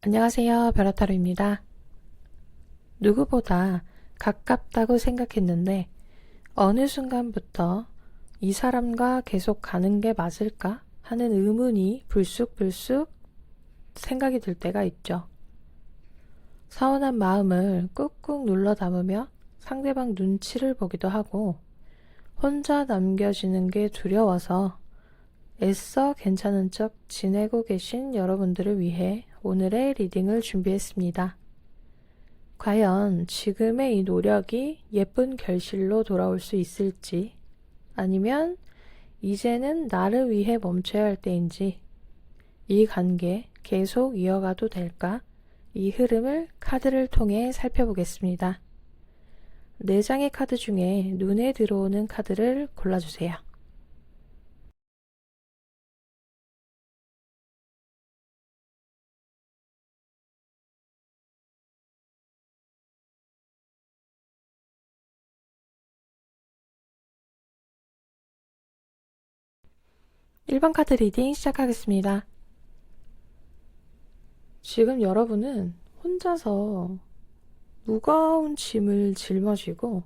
안녕하세요. 벼라타로입니다. 누구보다 가깝다고 생각했는데 어느 순간부터 이 사람과 계속 가는 게 맞을까 하는 의문이 불쑥불쑥 생각이 들 때가 있죠. 서운한 마음을 꾹꾹 눌러 담으며 상대방 눈치를 보기도 하고 혼자 남겨지는 게 두려워서 애써 괜찮은 척 지내고 계신 여러분들을 위해 오늘의 리딩을 준비했습니다. 과연 지금의 이 노력이 예쁜 결실로 돌아올 수 있을지, 아니면 이제는 나를 위해 멈춰야 할 때인지, 이 관계 계속 이어가도 될까? 이 흐름을 카드를 통해 살펴보겠습니다. 4장의 카드 중에 눈에 들어오는 카드를 골라주세요. (1번) 카드 리딩 시작하겠습니다. 지금 여러분은 혼자서 무거운 짐을 짊어지고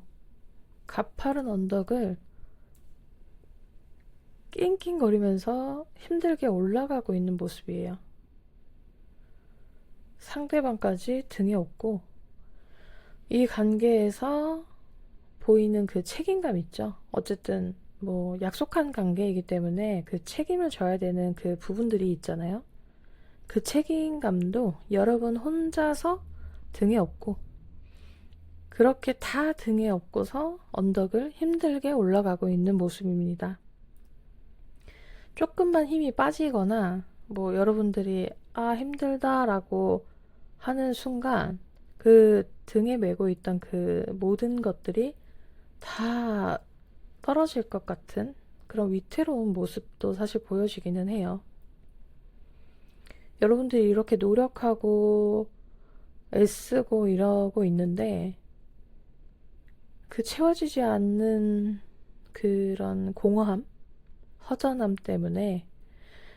가파른 언덕을 낑낑거리면서 힘들게 올라가고 있는 모습이에요. 상대방까지 등에 업고 이 관계에서 보이는 그 책임감 있죠. 어쨌든 뭐 약속한 관계이기 때문에 그 책임을 져야 되는 그 부분들이 있잖아요. 그 책임감도 여러분 혼자서 등에 업고 그렇게 다 등에 업고서 언덕을 힘들게 올라가고 있는 모습입니다. 조금만 힘이 빠지거나 뭐 여러분들이 힘들다 라고 하는 순간 그 등에 메고 있던 그 모든 것들이 다 떨어질 것 같은 그런 위태로운 모습도 사실 보여지기는 해요. 여러분들이 이렇게 노력하고 애쓰고 이러고 있는데 그 채워지지 않는 그런 공허함, 허전함 때문에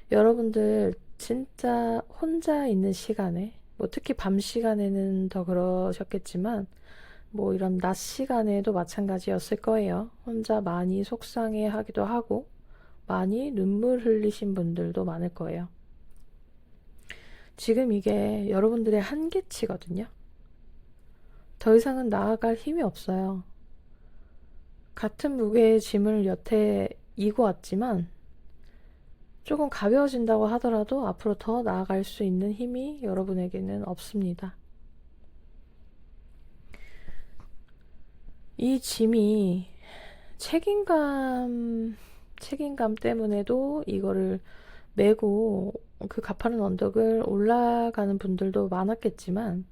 여러분들 진짜 혼자 있는 시간에 뭐 특히 밤 시간에는 더 그러셨겠지만 뭐 이런 낮 시간에도 마찬가지였을 거예요. 혼자 많이 속상해 하기도 하고 많이 눈물 흘리신 분들도 많을 거예요. 지금 이게 여러분들의 한계치거든요. 더 이상은 나아갈 힘이 없어요. 같은 무게의 짐을 여태 이고 왔지만 조금 가벼워진다고 하더라도 앞으로 더 나아갈 수 있는 힘이 여러분에게는 없습니다. 이 짐이 책임감 때문에도 이거를 메고 그 가파른 언덕을 올라가는 분들도 많았겠지만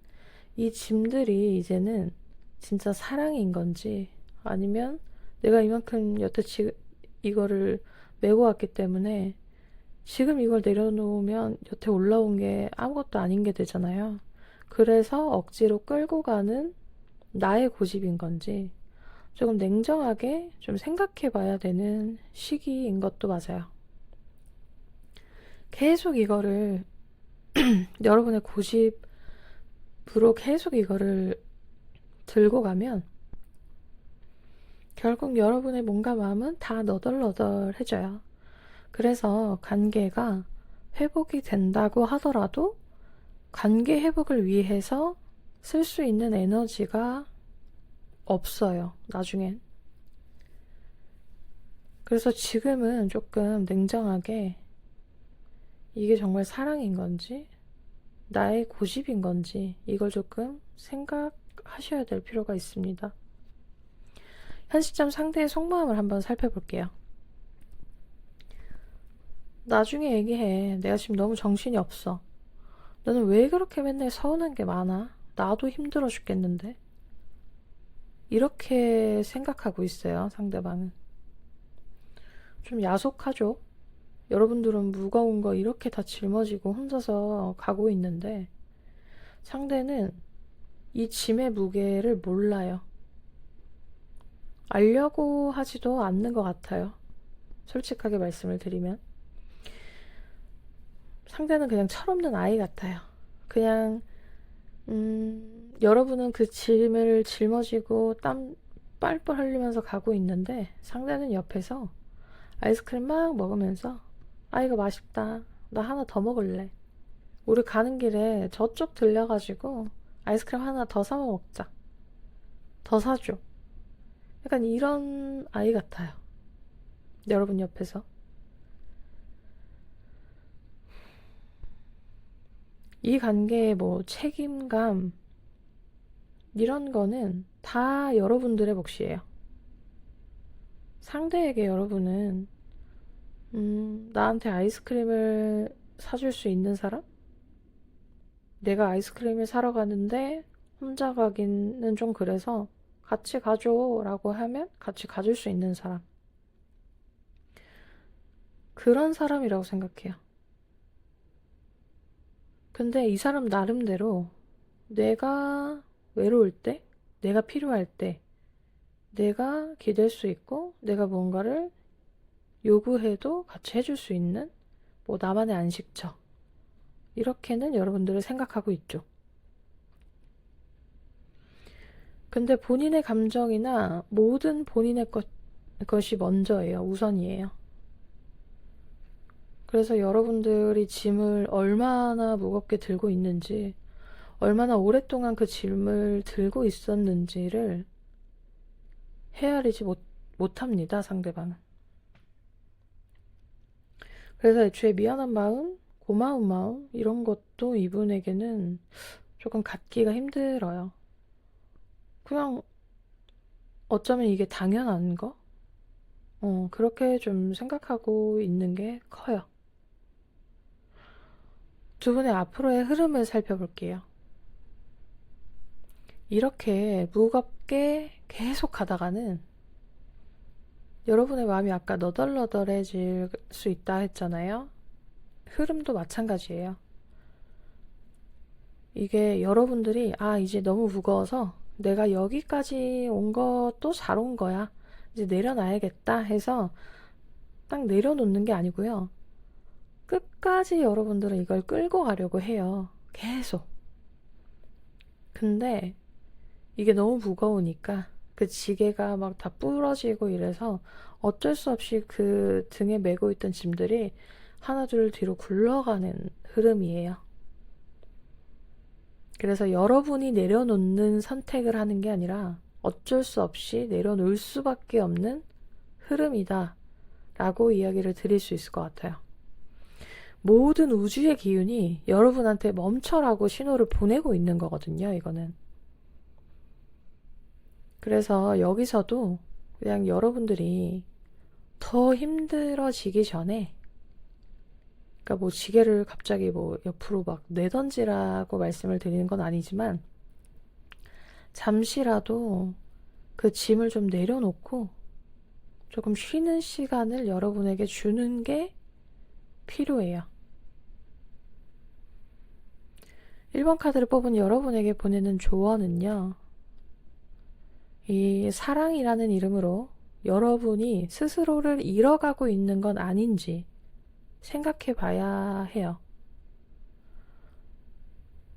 이 짐들이 이제는 진짜 사랑인 건지 아니면 내가 이만큼 여태 이거를 메고 왔기 때문에 지금 이걸 내려놓으면 여태 올라온 게 아무것도 아닌 게 되잖아요. 그래서 억지로 끌고 가는 나의 고집인 건지 조금 냉정하게 좀 생각해 봐야 되는 시기인 것도 맞아요. 계속 이거를 여러분의 고집으로 계속 이거를 들고 가면 결국 여러분의 몸과 마음은 다 너덜너덜해져요. 그래서 관계가 회복이 된다고 하더라도 관계 회복을 위해서 쓸 수 있는 에너지가 없어요. 나중엔. 그래서 지금은 조금 냉정하게 이게 정말 사랑인 건지 나의 고집인 건지 이걸 조금 생각하셔야 될 필요가 있습니다. 현 시점 상대의 속마음을 한번 살펴볼게요. 나중에 얘기해. 내가 지금 너무 정신이 없어. 너는 왜 그렇게 맨날 서운한 게 많아? 나도 힘들어 죽겠는데. 이렇게 생각하고 있어요, 상대방은. 좀 야속하죠? 여러분들은 무거운 거 이렇게 다 짊어지고 혼자서 가고 있는데 상대는 이 짐의 무게를 몰라요. 알려고 하지도 않는 것 같아요. 솔직하게 말씀을 드리면. 상대는 그냥 철없는 아이 같아요. 그냥 여러분은 그 짐을 짊어지고 땀 빨빨 흘리면서 가고 있는데 상대는 옆에서 아이스크림 막 먹으면서 아 이거 맛있다. 나 하나 더 먹을래. 우리 가는 길에 저쪽 들려가지고 아이스크림 하나 더 사 먹자. 더 사줘. 약간 이런 아이 같아요. 여러분 옆에서. 이 관계의 뭐 책임감 이런 거는 다 여러분들의 몫이에요. 상대에게 여러분은 나한테 아이스크림을 사줄 수 있는 사람? 내가 아이스크림을 사러 가는데 혼자 가기는 좀 그래서 같이 가줘 라고 하면 같이 가줄 수 있는 사람. 그런 사람이라고 생각해요. 근데 이 사람 나름대로 내가 외로울 때, 내가 필요할 때, 내가 기댈 수 있고, 내가 뭔가를 요구해도 같이 해줄 수 있는, 뭐, 나만의 안식처. 이렇게는 여러분들을 생각하고 있죠. 근데 본인의 감정이나 모든 본인의 것이 먼저예요. 우선이에요. 그래서 여러분들이 짐을 얼마나 무겁게 들고 있는지, 얼마나 오랫동안 그 짐을 들고 있었는지를 헤아리지 못합니다, 상대방은. 그래서 애초에 미안한 마음, 고마운 마음, 이런 것도 이분에게는 조금 갖기가 힘들어요. 그냥 어쩌면 이게 당연한 거? 그렇게 좀 생각하고 있는 게 커요. 두 분의 앞으로의 흐름을 살펴볼게요. 이렇게 무겁게 계속 가다가는 여러분의 마음이 아까 너덜너덜해질 수 있다 했잖아요. 흐름도 마찬가지예요. 이게 여러분들이 이제 너무 무거워서 내가 여기까지 온 것도 잘 온 거야. 이제 내려놔야겠다 해서 딱 내려놓는 게 아니고요. 끝까지 여러분들은 이걸 끌고 가려고 해요. 계속. 근데 이게 너무 무거우니까 그 지게가 막 다 부러지고 이래서 어쩔 수 없이 그 등에 메고 있던 짐들이 하나 둘 뒤로 굴러가는 흐름이에요. 그래서 여러분이 내려놓는 선택을 하는 게 아니라 어쩔 수 없이 내려놓을 수밖에 없는 흐름이다 라고 이야기를 드릴 수 있을 것 같아요. 모든 우주의 기운이 여러분한테 멈춰라고 신호를 보내고 있는 거거든요, 이거는. 그래서 여기서도 그냥 여러분들이 더 힘들어지기 전에, 그러니까 뭐 지게를 갑자기 뭐 옆으로 막 내던지라고 말씀을 드리는 건 아니지만, 잠시라도 그 짐을 좀 내려놓고 조금 쉬는 시간을 여러분에게 주는 게 필요해요. 1번 카드를 뽑은 여러분에게 보내는 조언은요. 이 사랑이라는 이름으로 여러분이 스스로를 잃어가고 있는 건 아닌지 생각해 봐야 해요.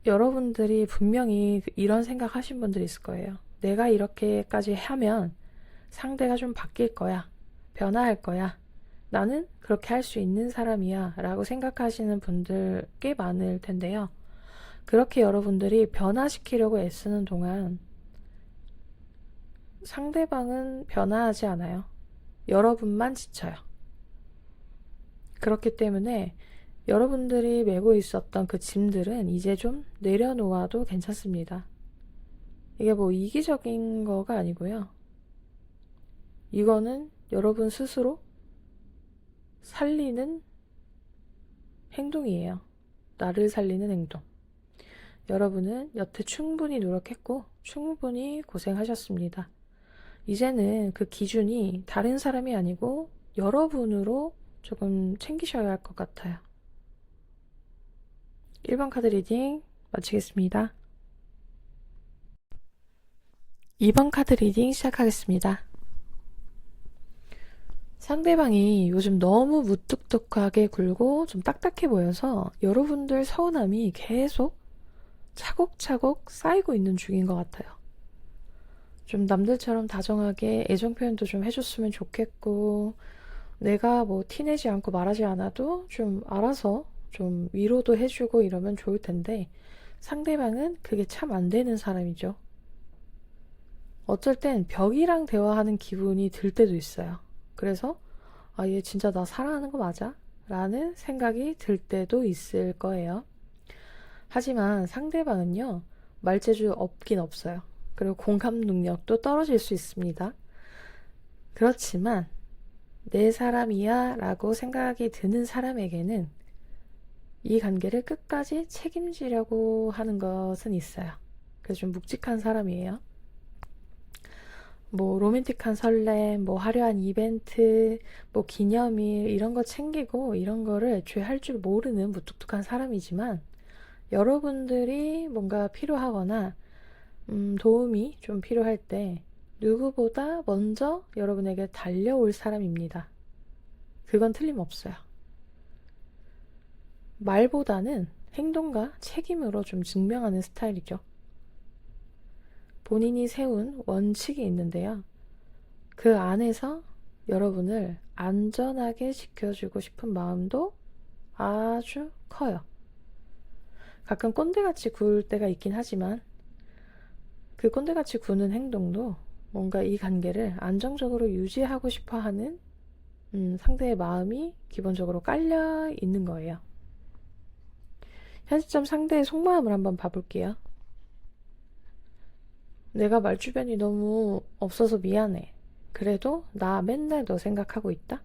여러분들이 분명히 이런 생각 하신 분들이 있을 거예요. 내가 이렇게까지 하면 상대가 좀 바뀔 거야. 변화할 거야. 나는 그렇게 할 수 있는 사람이야. 라고 생각하시는 분들 꽤 많을 텐데요. 그렇게 여러분들이 변화시키려고 애쓰는 동안 상대방은 변화하지 않아요. 여러분만 지쳐요. 그렇기 때문에 여러분들이 메고 있었던 그 짐들은 이제 좀 내려놓아도 괜찮습니다. 이게 뭐 이기적인 거가 아니고요. 이거는 여러분 스스로 살리는 행동이에요. 나를 살리는 행동. 여러분은 여태 충분히 노력했고 충분히 고생하셨습니다. 이제는 그 기준이 다른 사람이 아니고 여러분으로 조금 챙기셔야 할 것 같아요. 1번 카드 리딩 마치겠습니다. 2번 카드 리딩 시작하겠습니다. 상대방이 요즘 너무 무뚝뚝하게 굴고 좀 딱딱해 보여서 여러분들 서운함이 계속 차곡차곡 쌓이고 있는 중인 것 같아요. 좀 남들처럼 다정하게 애정 표현도 좀 해줬으면 좋겠고, 내가 뭐 티내지 않고 말하지 않아도 좀 알아서 좀 위로도 해주고 이러면 좋을 텐데, 상대방은 그게 참 안 되는 사람이죠. 어쩔 땐 벽이랑 대화하는 기분이 들 때도 있어요. 그래서, 아, 얘 진짜 나 사랑하는 거 맞아? 라는 생각이 들 때도 있을 거예요. 하지만 상대방은요, 말재주 없긴 없어요. 그리고 공감 능력도 떨어질 수 있습니다. 그렇지만, 내 사람이야 라고 생각이 드는 사람에게는 이 관계를 끝까지 책임지려고 하는 것은 있어요. 그래서 좀 묵직한 사람이에요. 뭐 로맨틱한 설렘, 뭐 화려한 이벤트, 뭐 기념일 이런 거 챙기고 이런 거를 애초에 할 줄 모르는 무뚝뚝한 사람이지만 여러분들이 뭔가 필요하거나 도움이 좀 필요할 때 누구보다 먼저 여러분에게 달려올 사람입니다. 그건 틀림없어요. 말보다는 행동과 책임으로 좀 증명하는 스타일이죠. 본인이 세운 원칙이 있는데요. 그 안에서 여러분을 안전하게 지켜주고 싶은 마음도 아주 커요. 가끔 꼰대같이 굴 때가 있긴 하지만 그 꼰대같이 구는 행동도 뭔가 이 관계를 안정적으로 유지하고 싶어 하는 상대의 마음이 기본적으로 깔려 있는 거예요. 현 시점 상대의 속마음을 한번 봐볼게요. 내가 말주변이 너무 없어서 미안해. 그래도 나 맨날 너 생각하고 있다?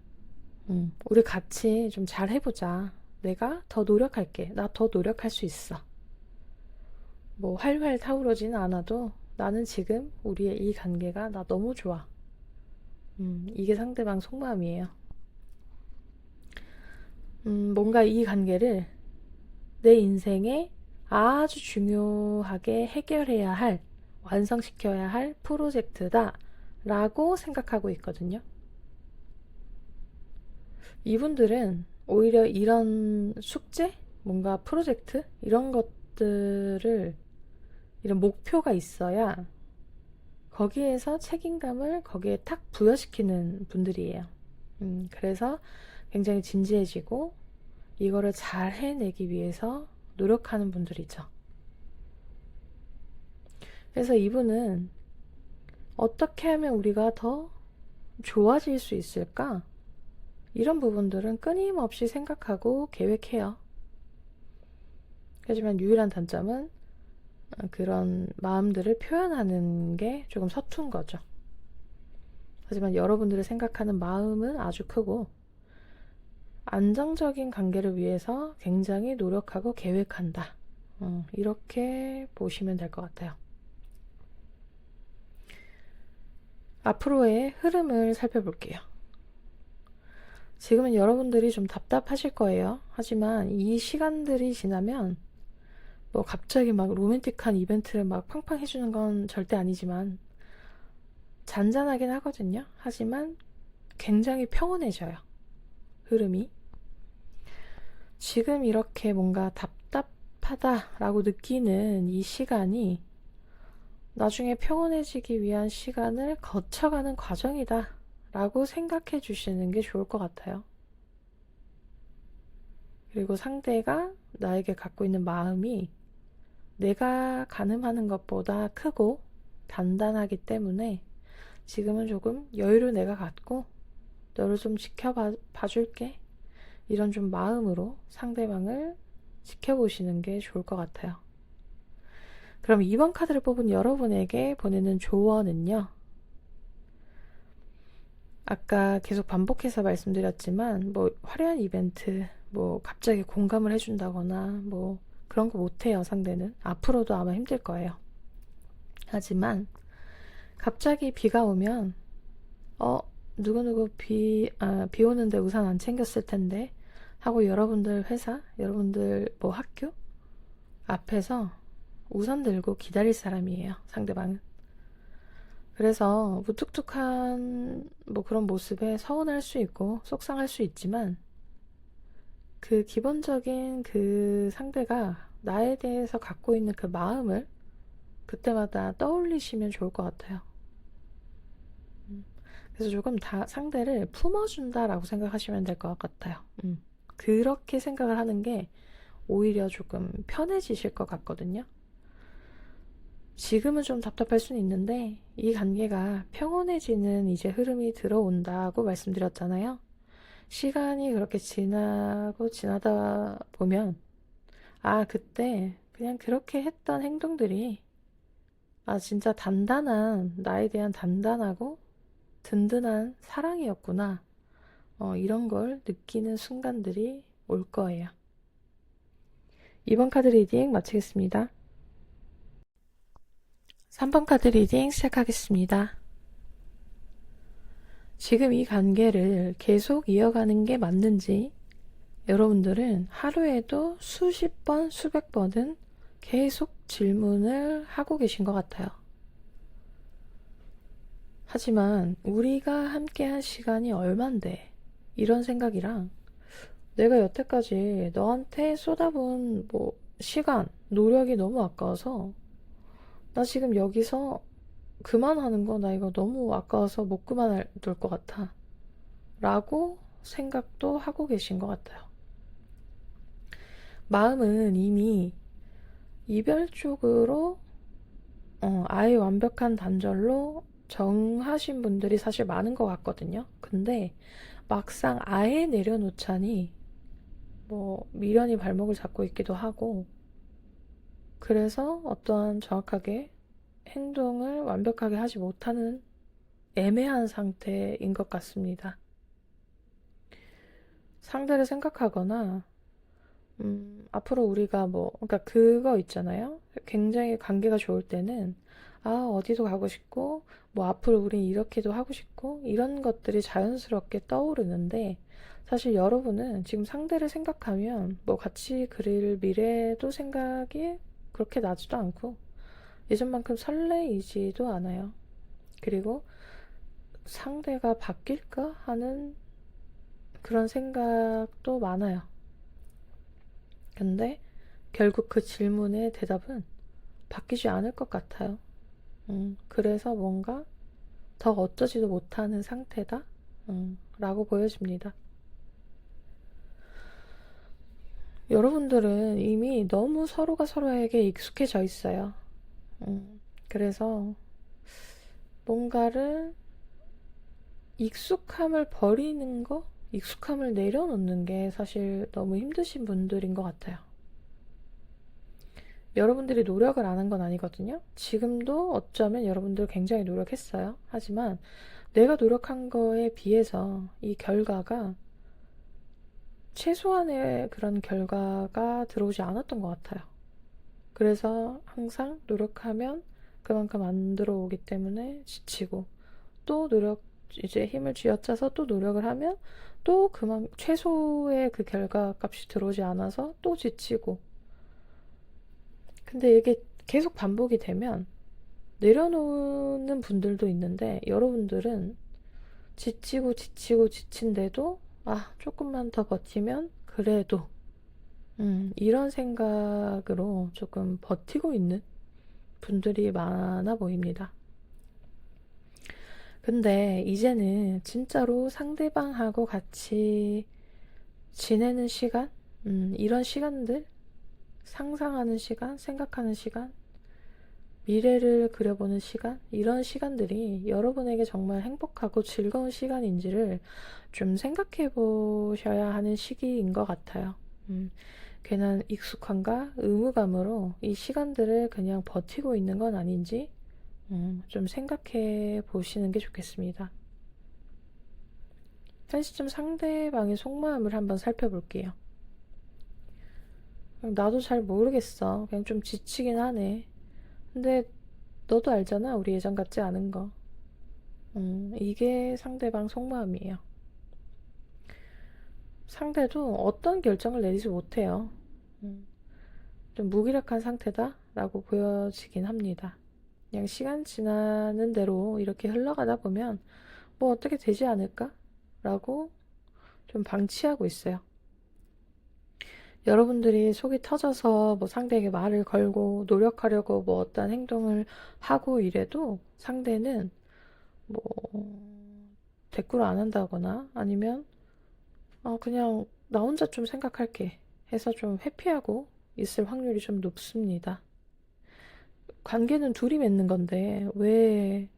우리 같이 좀 잘 해보자. 내가 더 노력할게. 나 더 노력할 수 있어. 뭐 활활 타오르지는 않아도 나는 지금 우리의 이 관계가 나 너무 좋아. 이게 상대방 속마음이에요. 뭔가 이 관계를 내 인생에 아주 중요하게 해결해야 할, 완성시켜야 할 프로젝트다 라고 생각하고 있거든요. 이분들은 오히려 이런 숙제, 뭔가 프로젝트, 이런 것들을, 이런 목표가 있어야 거기에서 책임감을 거기에 탁 부여시키는 분들이에요. 그래서 굉장히 진지해지고 이거를 잘 해내기 위해서 노력하는 분들이죠. 그래서 이분은 어떻게 하면 우리가 더 좋아질 수 있을까? 이런 부분들은 끊임없이 생각하고 계획해요. 하지만 유일한 단점은 그런 마음들을 표현하는 게 조금 서툰 거죠. 하지만 여러분들을 생각하는 마음은 아주 크고 안정적인 관계를 위해서 굉장히 노력하고 계획한다. 이렇게 보시면 될 것 같아요. 앞으로의 흐름을 살펴볼게요. 지금은 여러분들이 좀 답답하실 거예요. 하지만 이 시간들이 지나면 뭐 갑자기 막 로맨틱한 이벤트를 막 팡팡 해주는 건 절대 아니지만 잔잔하긴 하거든요. 하지만 굉장히 평온해져요. 흐름이. 지금 이렇게 뭔가 답답하다라고 느끼는 이 시간이 나중에 평온해지기 위한 시간을 거쳐가는 과정이다 라고 생각해 주시는 게 좋을 것 같아요. 그리고 상대가 나에게 갖고 있는 마음이 내가 가늠하는 것보다 크고 단단하기 때문에 지금은 조금 여유를 내가 갖고 너를 좀 지켜봐 줄게. 이런 좀 마음으로 상대방을 지켜보시는 게 좋을 것 같아요. 그럼 2번 카드를 뽑은 여러분에게 보내는 조언은요. 아까 계속 반복해서 말씀드렸지만 뭐 화려한 이벤트, 뭐 갑자기 공감을 해준다거나 뭐 그런 거 못해요. 상대는. 앞으로도 아마 힘들 거예요. 하지만 갑자기 비가 오면 누구누구 비 오는데 우산 안 챙겼을 텐데 하고 여러분들 회사, 여러분들 뭐 학교 앞에서 우산 들고 기다릴 사람이에요. 상대방은. 그래서 무뚝뚝한 뭐 그런 모습에 서운할 수 있고 속상할 수 있지만 그 기본적인 그 상대가 나에 대해서 갖고 있는 그 마음을 그때마다 떠올리시면 좋을 것 같아요. 그래서 조금 다 상대를 품어준다라고 생각하시면 될 것 같아요. 그렇게 생각을 하는 게 오히려 조금 편해지실 것 같거든요. 지금은 좀 답답할 수는 있는데 이 관계가 평온해지는 이제 흐름이 들어온다고 말씀드렸잖아요. 시간이 그렇게 지나다 보면 그때 그냥 그렇게 했던 행동들이 진짜 나에 대한 단단하고 든든한 사랑이었구나. 이런 걸 느끼는 순간들이 올 거예요. 이번 카드 리딩 마치겠습니다. 3번 카드 리딩 시작하겠습니다. 지금 이 관계를 계속 이어가는 게 맞는지 여러분들은 하루에도 수십 번, 수백 번은 계속 질문을 하고 계신 것 같아요. 하지만 우리가 함께한 시간이 얼만데 이런 생각이랑 내가 여태까지 너한테 쏟아부은 시간, 노력이 너무 아까워서 나 지금 여기서 그만하는 거 나 이거 너무 아까워서 못 그만둘 것 같아 라고 생각도 하고 계신 것 같아요. 마음은 이미 이별 쪽으로 아예 완벽한 단절로 정하신 분들이 사실 많은 것 같거든요. 근데 막상 아예 내려놓자니 미련이 발목을 잡고 있기도 하고 그래서 어떠한 정확하게 행동을 완벽하게 하지 못하는 애매한 상태인 것 같습니다. 상대를 생각하거나 앞으로 우리가 그러니까 그거 있잖아요. 굉장히 관계가 좋을 때는 어디도 가고 싶고 앞으로 우린 이렇게도 하고 싶고 이런 것들이 자연스럽게 떠오르는데 사실 여러분은 지금 상대를 생각하면 같이 그릴 미래도 생각이 그렇게 나지도 않고 예전만큼 설레이지도 않아요. 그리고 상대가 바뀔까 하는 그런 생각도 많아요. 근데 결국 그 질문의 대답은 바뀌지 않을 것 같아요. 그래서 뭔가 더 어쩌지도 못하는 상태다? 라고 보여집니다. 여러분들은 이미 너무 서로가 서로에게 익숙해져 있어요. 그래서 뭔가를 익숙함을 버리는 거? 익숙함을 내려놓는 게 사실 너무 힘드신 분들인 것 같아요. 여러분들이 노력을 안 한 건 아니거든요. 지금도 어쩌면 여러분들 굉장히 노력했어요. 하지만 내가 노력한 거에 비해서 이 결과가 최소한의 그런 결과가 들어오지 않았던 것 같아요. 그래서 항상 노력하면 그만큼 안 들어오기 때문에 지치고 또 이제 힘을 쥐어짜서 또 노력을 하면 또 최소의 그 결과 값이 들어오지 않아서 또 지치고 근데 이게 계속 반복이 되면 내려놓는 분들도 있는데 여러분들은 지치고 지친데도 조금만 더 버티면 그래도 이런 생각으로 조금 버티고 있는 분들이 많아 보입니다. 근데 이제는 진짜로 상대방하고 같이 지내는 시간? 이런 시간들? 상상하는 시간? 생각하는 시간? 미래를 그려보는 시간? 이런 시간들이 여러분에게 정말 행복하고 즐거운 시간인지를 좀 생각해 보셔야 하는 시기인 것 같아요. 괜한 익숙함과 의무감으로 이 시간들을 그냥 버티고 있는 건 아닌지 좀 생각해 보시는 게 좋겠습니다. 한 시점 상대방의 속마음을 한번 살펴볼게요. 나도 잘 모르겠어. 그냥 좀 지치긴 하네. 근데 너도 알잖아. 우리 예전 같지 않은 거. 이게 상대방 속마음이에요. 상대도 어떤 결정을 내리지 못해요. 좀 무기력한 상태다 라고 보여지긴 합니다. 그냥 시간 지나는 대로 이렇게 흘러가다 보면 어떻게 되지 않을까? 라고 좀 방치하고 있어요. 여러분들이 속이 터져서 뭐 상대에게 말을 걸고 노력하려고 뭐 어떤 행동을 하고 이래도 상대는 뭐 대꾸를 안 한다거나 아니면 그냥 나 혼자 좀 생각할게 해서 좀 회피하고 있을 확률이 좀 높습니다. 관계는 둘이 맺는 건데 왜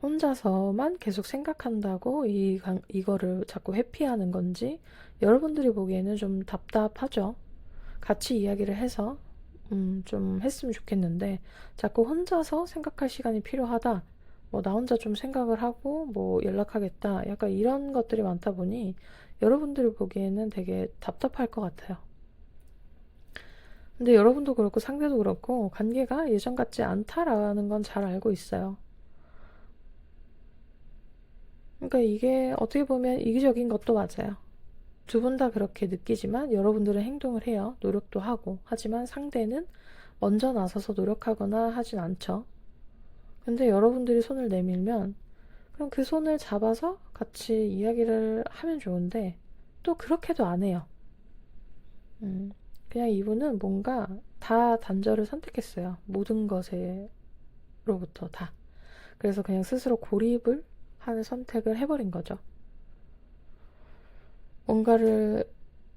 혼자서만 계속 생각한다고 이거를 자꾸 회피하는 건지 여러분들이 보기에는 좀 답답하죠. 같이 이야기를 해서 좀 했으면 좋겠는데 자꾸 혼자서 생각할 시간이 필요하다. 뭐 나 혼자 좀 생각을 하고 뭐 연락하겠다. 약간 이런 것들이 많다 보니 여러분들이 보기에는 되게 답답할 것 같아요. 근데 여러분도 그렇고 상대도 그렇고 관계가 예전 같지 않다라는 건 잘 알고 있어요. 그러니까 이게 어떻게 보면 이기적인 것도 맞아요. 두 분 다 그렇게 느끼지만 여러분들은 행동을 해요. 노력도 하고. 하지만 상대는 먼저 나서서 노력하거나 하진 않죠. 근데 여러분들이 손을 내밀면 그럼 그 손을 잡아서 같이 이야기를 하면 좋은데 또 그렇게도 안 해요. 그냥 이분은 뭔가 다 단절을 선택했어요. 모든 것에로부터 다. 그래서 그냥 스스로 고립을 하는 선택을 해버린 거죠. 뭔가를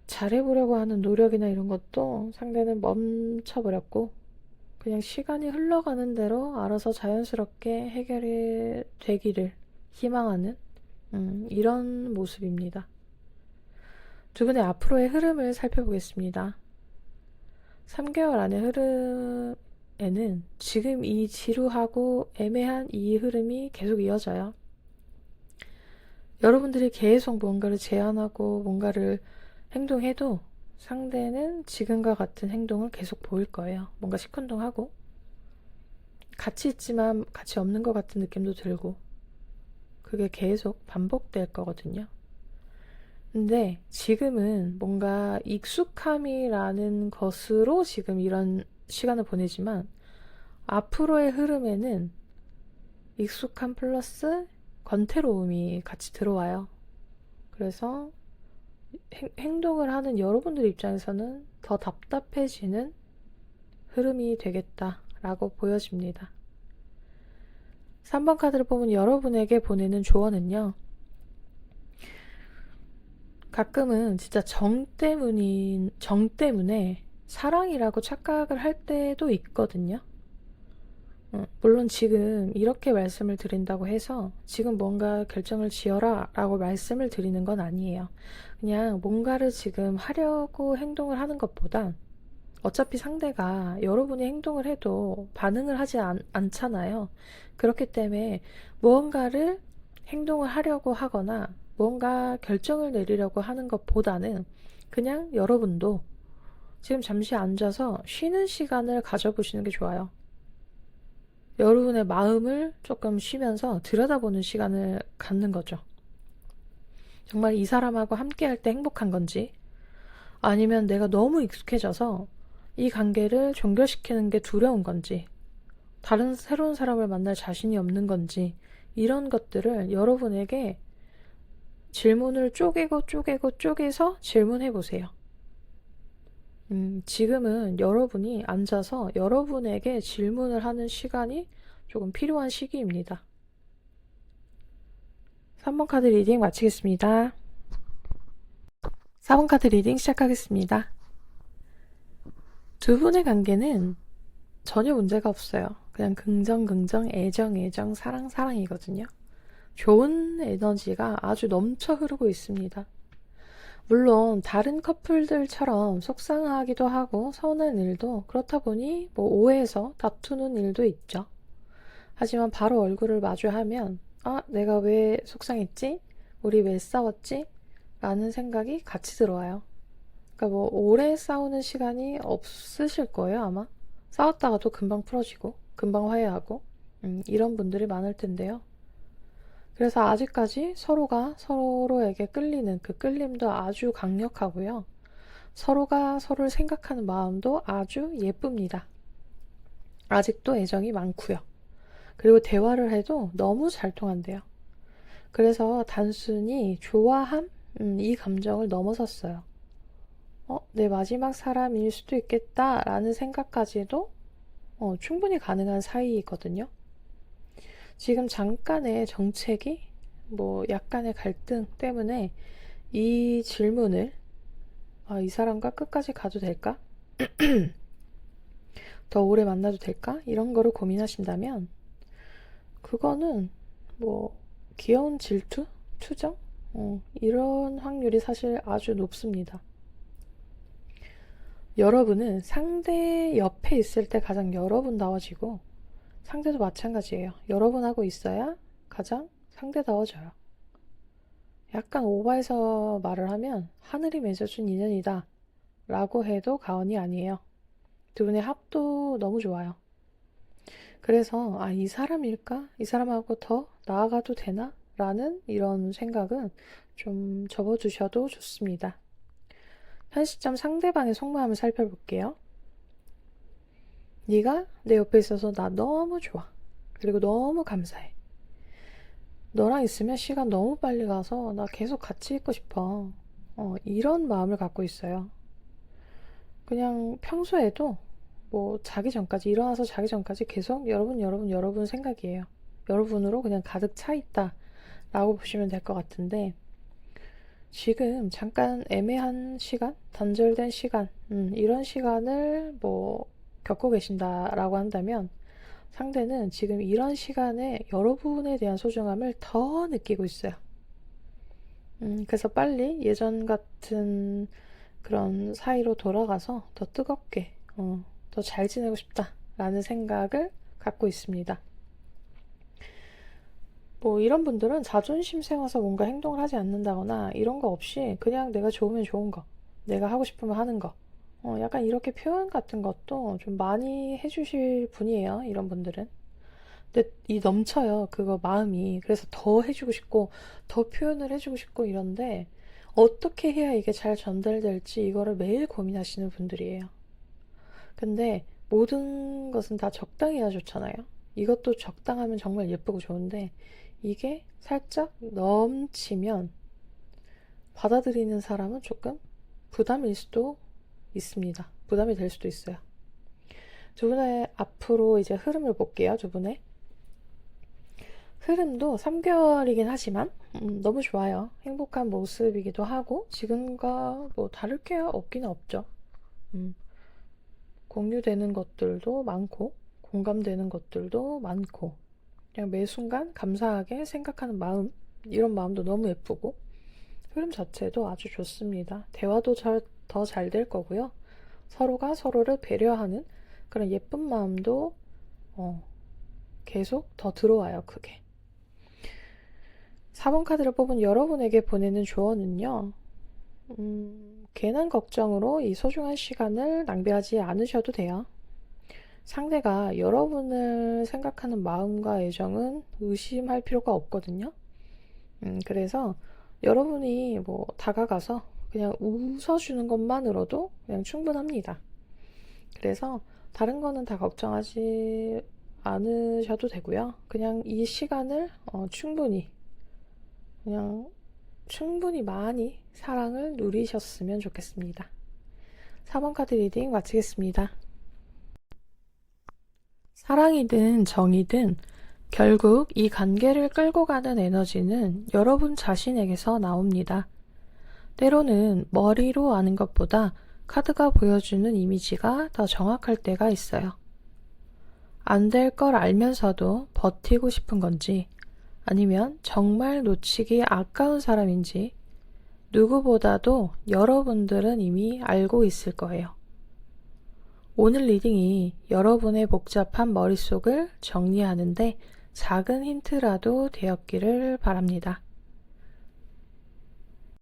잘해보려고 하는 노력이나 이런 것도 상대는 멈춰버렸고 그냥 시간이 흘러가는 대로 알아서 자연스럽게 해결이 되기를 희망하는 이런 모습입니다. 두 분의 앞으로의 흐름을 살펴보겠습니다. 3개월 안의 흐름에는 지금 이 지루하고 애매한 이 흐름이 계속 이어져요. 여러분들이 계속 뭔가를 제안하고 뭔가를 행동해도 상대는 지금과 같은 행동을 계속 보일 거예요. 뭔가 시큰둥하고 같이 있지만 같이 없는 것 같은 느낌도 들고 그게 계속 반복될 거거든요. 근데 지금은 뭔가 익숙함이라는 것으로 지금 이런 시간을 보내지만 앞으로의 흐름에는 익숙함 플러스 권태로움이 같이 들어와요. 그래서 행동을 하는 여러분들 입장에서는 더 답답해지는 흐름이 되겠다라고 보여집니다. 3번 카드를 보면 여러분에게 보내는 조언은요. 가끔은 진짜 정 때문에 사랑이라고 착각을 할 때도 있거든요. 물론 지금 이렇게 말씀을 드린다고 해서 지금 뭔가 결정을 지어라 라고 말씀을 드리는 건 아니에요. 그냥 뭔가를 지금 하려고 행동을 하는 것보다 어차피 상대가 여러분이 행동을 해도 반응을 하지 않잖아요. 그렇기 때문에 무언가를 행동을 하려고 하거나 뭔가 결정을 내리려고 하는 것보다는 그냥 여러분도 지금 잠시 앉아서 쉬는 시간을 가져보시는 게 좋아요. 여러분의 마음을 조금 쉬면서 들여다보는 시간을 갖는 거죠. 정말 이 사람하고 함께 할 때 행복한 건지 아니면 내가 너무 익숙해져서 이 관계를 종결시키는 게 두려운 건지 다른 새로운 사람을 만날 자신이 없는 건지 이런 것들을 여러분에게 질문을 쪼개서 질문해 보세요. 지금은 여러분이 앉아서 여러분에게 질문을 하는 시간이 조금 필요한 시기입니다. 3번 카드 리딩 마치겠습니다. 4번 카드 리딩 시작하겠습니다. 두 분의 관계는 전혀 문제가 없어요. 그냥 긍정, 애정, 사랑이거든요. 좋은 에너지가 아주 넘쳐 흐르고 있습니다. 물론 다른 커플들처럼 속상하기도 하고 서운한 일도 그렇다 보니 뭐 오해해서 다투는 일도 있죠. 하지만 바로 얼굴을 마주하면 내가 왜 속상했지? 우리 왜 싸웠지? 라는 생각이 같이 들어와요. 그러니까 뭐 오래 싸우는 시간이 없으실 거예요, 아마. 싸웠다가도 금방 풀어지고 금방 화해하고 이런 분들이 많을 텐데요. 그래서 아직까지 서로가 서로에게 끌리는 그 끌림도 아주 강력하고요. 서로가 서로를 생각하는 마음도 아주 예쁩니다. 아직도 애정이 많고요. 그리고 대화를 해도 너무 잘 통한대요. 그래서 단순히 좋아함? 이 감정을 넘어섰어요. 내 마지막 사람일 수도 있겠다라는 생각까지도 충분히 가능한 사이거든요. 지금 잠깐의 정체기, 뭐 약간의 갈등 때문에 이 질문을 이 사람과 끝까지 가도 될까? 더 오래 만나도 될까? 이런 거를 고민하신다면 그거는 뭐 귀여운 질투? 투정? 이런 확률이 사실 아주 높습니다. 여러분은 상대 옆에 있을 때 가장 여러분다워지고 상대도 마찬가지예요. 여러분하고 있어야 가장 상대다워져요. 약간 오버해서 말을 하면 하늘이 맺어준 인연이다 라고 해도 과언이 아니에요. 두 분의 합도 너무 좋아요. 그래서 이 사람일까? 이 사람하고 더 나아가도 되나? 라는 이런 생각은 좀 접어두셔도 좋습니다. 현 시점 상대방의 속마음을 살펴볼게요. 네가 내 옆에 있어서 나 너무 좋아. 그리고 너무 감사해. 너랑 있으면 시간 너무 빨리 가서 나 계속 같이 있고 싶어. 이런 마음을 갖고 있어요. 그냥 평소에도 뭐 자기 전까지 일어나서 자기 전까지 계속 여러분 생각이에요. 여러분으로 그냥 가득 차 있다 라고 보시면 될 것 같은데 지금 잠깐 애매한 시간, 단절된 시간, 이런 시간을 뭐 겪고 계신다라고 한다면 상대는 지금 이런 시간에 여러분에 대한 소중함을 더 느끼고 있어요. 그래서 빨리 예전 같은 그런 사이로 돌아가서 더 뜨겁게, 더 잘 지내고 싶다라는 생각을 갖고 있습니다. 뭐 이런 분들은 자존심 세워서 뭔가 행동을 하지 않는다거나 이런 거 없이 그냥 내가 좋으면 좋은 거, 내가 하고 싶으면 하는 거, 약간 이렇게 표현 같은 것도 좀 많이 해주실 분이에요. 이런 분들은. 근데 이 넘쳐요. 그거 마음이. 그래서 더 해주고 싶고 더 표현을 해주고 싶고 이런데 어떻게 해야 이게 잘 전달될지 이거를 매일 고민하시는 분들이에요. 근데 모든 것은 다 적당히 해야 좋잖아요. 이것도 적당하면 정말 예쁘고 좋은데 이게 살짝 넘치면 받아들이는 사람은 조금 부담일 수도 있습니다. 부담이 될 수도 있어요. 두 분의 앞으로 이제 흐름을 볼게요. 두 분의 흐름도 3개월이긴 하지만 너무 좋아요. 행복한 모습이기도 하고 지금과 뭐 다를 게 없기는 없죠. 공유되는 것들도 많고 공감되는 것들도 많고 그냥 매 순간 감사하게 생각하는 마음 이런 마음도 너무 예쁘고 흐름 자체도 아주 좋습니다. 대화도 더 잘 될 거고요. 서로가 서로를 배려하는 그런 예쁜 마음도 계속 더 들어와요. 그게 4번 카드를 뽑은 여러분에게 보내는 조언은요. 괜한 걱정으로 이 소중한 시간을 낭비하지 않으셔도 돼요. 상대가 여러분을 생각하는 마음과 애정은 의심할 필요가 없거든요. 그래서 여러분이 뭐 다가가서 그냥 웃어주는 것만으로도 그냥 충분합니다. 그래서 다른 거는 다 걱정하지 않으셔도 되고요. 그냥 이 시간을 충분히 많이 사랑을 누리셨으면 좋겠습니다. 4번 카드 리딩 마치겠습니다. 사랑이든 정이든 결국 이 관계를 끌고 가는 에너지는 여러분 자신에게서 나옵니다. 때로는 머리로 아는 것보다 카드가 보여주는 이미지가 더 정확할 때가 있어요. 안 될 걸 알면서도 버티고 싶은 건지 아니면 정말 놓치기 아까운 사람인지 누구보다도 여러분들은 이미 알고 있을 거예요. 오늘 리딩이 여러분의 복잡한 머릿속을 정리하는데 작은 힌트라도 되었기를 바랍니다.